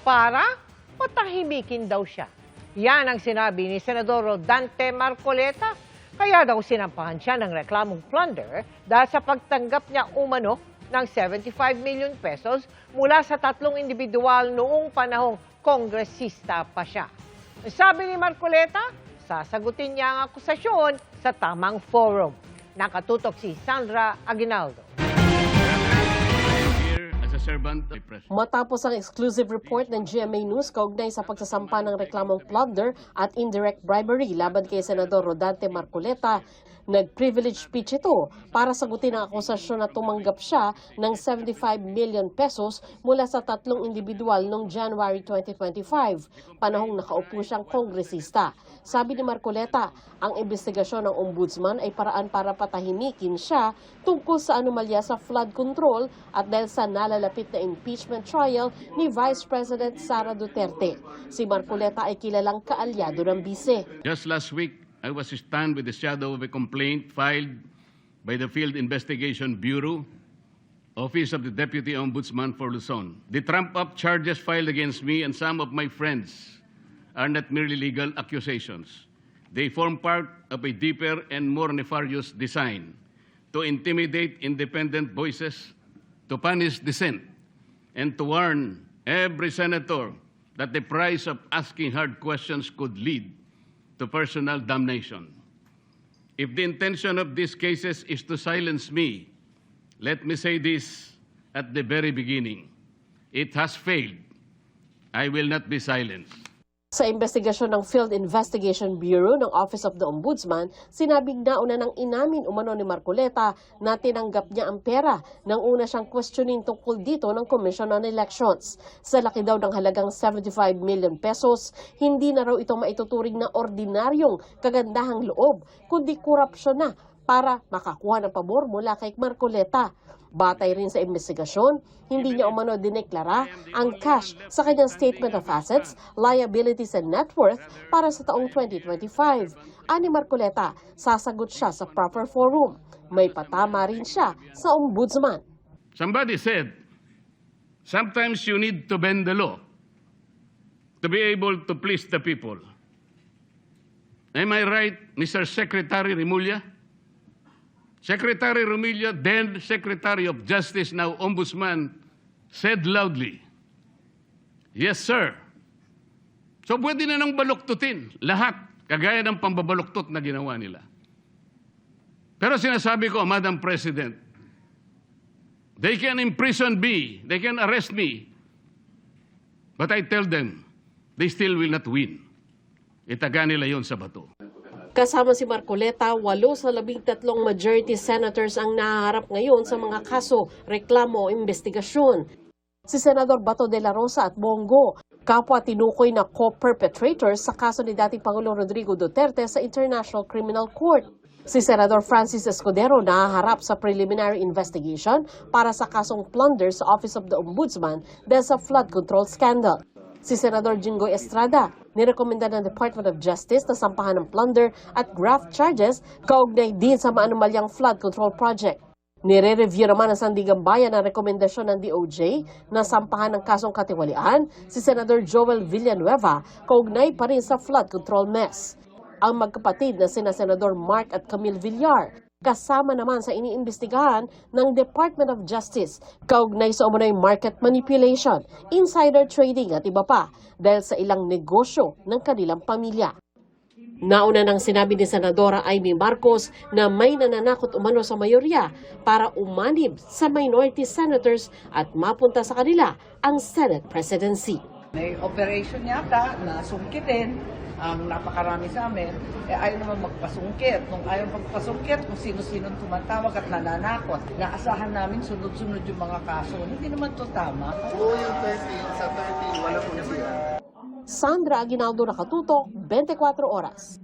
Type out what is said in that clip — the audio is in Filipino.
para patahimikin daw siya. Yan ang sinabi ni Senador Rodante Marcoleta. Kaya daw sinampahan siya ng reklamong plunder dahil sa pagtanggap niya umano ng 75 million pesos mula sa tatlong individual noong panahong kongresista pa siya. Sabi ni Marcoleta, sasagutin niya ang akusasyon sa tamang forum. Nakatutok si Sandra Aguinaldo. Matapos ang exclusive report ng GMA News kaugnay sa pagsasampa ng reklamong plunder at indirect bribery laban kay Senador Rodante Marcoleta, nag-privilege speech ito para sagutin ang akusasyon na tumanggap siya ng 75 million pesos mula sa tatlong individual noong January 2025, panahong nakaupo siyang kongresista. Sabi ni Marcoleta, ang investigasyon ng ombudsman ay paraan para patahimikin siya tungkol sa anomalya sa flood control at dahil sa nalalapit na impeachment trial ni Vice President Sara Duterte. Si Marcoleta ay kilalang kaalyado ng bise. Just last week, I was stunned with the shadow of a complaint filed by the Field Investigation Bureau, Office of the Deputy Ombudsman for Luzon. The trump-up charges filed against me and some of my friends are not merely legal accusations. They form part of a deeper and more nefarious design to intimidate independent voices, to punish dissent, and to warn every senator that the price of asking hard questions could lead to personal damnation. If the intention of these cases is to silence me, let me say this at the very beginning. It has failed. I will not be silenced. Sa investigasyon ng Field Investigation Bureau ng Office of the Ombudsman, sinabing nauna nang inamin umano ni Marcoleta na tinanggap niya ang pera nang una siyang questioning tungkol dito ng Commission on Elections. Sa laki daw ng halagang 75 million pesos, hindi na raw ito maituturing na ordinaryong kagandahang loob, kundi korupsyon na para makakuha ng pabor mula kay Marcoleta. Batay rin sa investigasyon, hindi niya umano dineklara ang cash sa kanyang Statement of Assets, Liabilities and Net Worth para sa taong 2025. Ani Marcoleta, sasagot siya sa proper forum. May patama rin siya sa ombudsman. Somebody said, sometimes you need to bend the law to be able to please the people. Am I right, Mr. Secretary Remulla? Secretary Remulla, then Secretary of Justice, now Ombudsman, said loudly, yes, sir. So pwede na nang baluktutin lahat, kagaya ng pambabaluktot na ginawa nila. Pero sinasabi ko, Madam President, they can imprison me, they can arrest me, but I tell them, they still will not win. Itaga nila yon sa bato. Kasama si Marcoleta, 8 sa 13 majority senators ang nahaharap ngayon sa mga kaso, reklamo o investigasyon. Si Senador Bato de la Rosa at Bongo, kapwa tinukoy na co-perpetrators sa kaso ni dating Pangulong Rodrigo Duterte sa International Criminal Court. Si Senador Francis Escudero nahaharap sa preliminary investigation para sa kasong plunder sa Office of the Ombudsman dahil sa flood control scandal. Si Senador Jinggoy Estrada, nirekomenda ng Department of Justice na sampahan ng plunder at graft charges kaugnay din sa maanumalyang flood control project. Nire-review naman ng Sandigan Bayan ang rekomendasyon ng DOJ na sampahan ng kasong katiwalian si Senador Joel Villanueva kaugnay pa rin sa flood control mess. Ang magkapatid na sina Senador Mark at Camille Villar, kasama naman sa iniimbestigahan ng Department of Justice kaugnay sa umunoy market manipulation, insider trading at iba pa dahil sa ilang negosyo ng kanilang pamilya. Nauna nang sinabi ni Senadora Amy Marcos na may nananakot umano sa mayorya para umanib sa minority senators at mapunta sa kanila ang Senate presidency. May operation yata na sungkitin ang napakarami sa amin, ayaw naman magpasungkit. Nung ayaw magpasungkit, kung sino-sino tumatawag at nananakot, naasahan namin sunod-sunod yung mga kaso. Hindi naman to tama. Oo, yung 30, sa 30, wala po na siya. Sandra Aguinaldo, Nakatutok, 24 Oras.